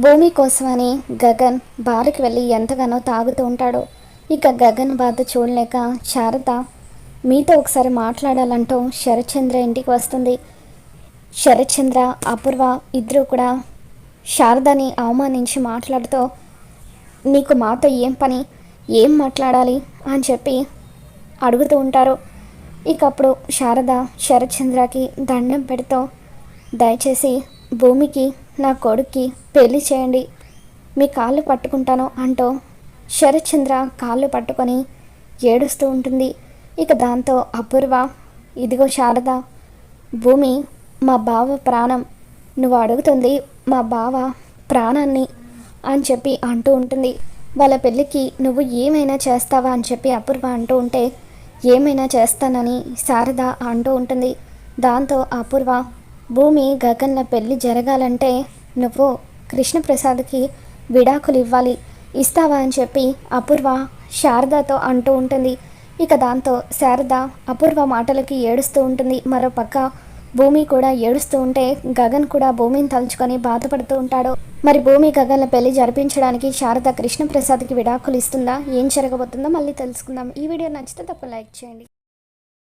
భూమి కోసమని గగన్ బార్కి వెళ్ళి ఎంతగానో తాగుతూ ఉంటాడు. ఇక గగన్ బాధ చూడలేక శారద మీతో ఒకసారి మాట్లాడాలంటూ శరత్చంద్ర ఇంటికి వస్తుంది. శరత్చంద్ర, అపూర్వ ఇద్దరు కూడా శారదని అవమానించి మాట్లాడుతూ నీకు మాతో ఏం పని, ఏం మాట్లాడాలి అని చెప్పి అడుగుతూ ఉంటారు. ఇక అప్పుడు శారద శరత్చంద్రకి దండం పెడుతూ దయచేసి భూమికి నా కొడుక్కి పెళ్లి చేయండి, మీ కాళ్ళు పట్టుకుంటాను అంటూ శరత్చంద్ర కాళ్ళు పట్టుకొని ఏడుస్తూ ఉంటుంది. ఇక దాంతో అపూర్వ ఇదిగో శారద, భూమి మా బావ ప్రాణం, నువ్వు అడుగుతుంది మా బావ ప్రాణాన్ని అని చెప్పి అంటూ ఉంటుంది. వాళ్ళ పెళ్ళికి నువ్వు ఏమైనా చేస్తావా అని చెప్పి అపూర్వ అంటూ ఉంటే ఏమైనా చేస్తానని శారద అంటూ ఉంటుంది. దాంతో అపూర్వ భూమి గగన్ల పెళ్ళి జరగాలంటే నువ్వు కృష్ణప్రసాద్కి విడాకులు ఇవ్వాలి, ఇస్తావా అని చెప్పి అపూర్వ శారదతో అంటూ ఉంటుంది. ఇక దాంతో శారద అపూర్వ మాటలకి ఏడుస్తూ ఉంటుంది. మరోపక్క భూమి కూడా ఏడుస్తూ ఉంటే గగన్ కూడా భూమిని తలుచుకొని బాధపడుతూ ఉంటాడు. మరి భూమి గగన్ల పెళ్లి జరిపించడానికి శారద కృష్ణప్రసాద్కి విడాకులు ఇస్తుందా, ఏం జరగబోతుందో మళ్ళీ తెలుసుకుందాం. ఈ వీడియో నచ్చితే తప్ప లైక్ చేయండి.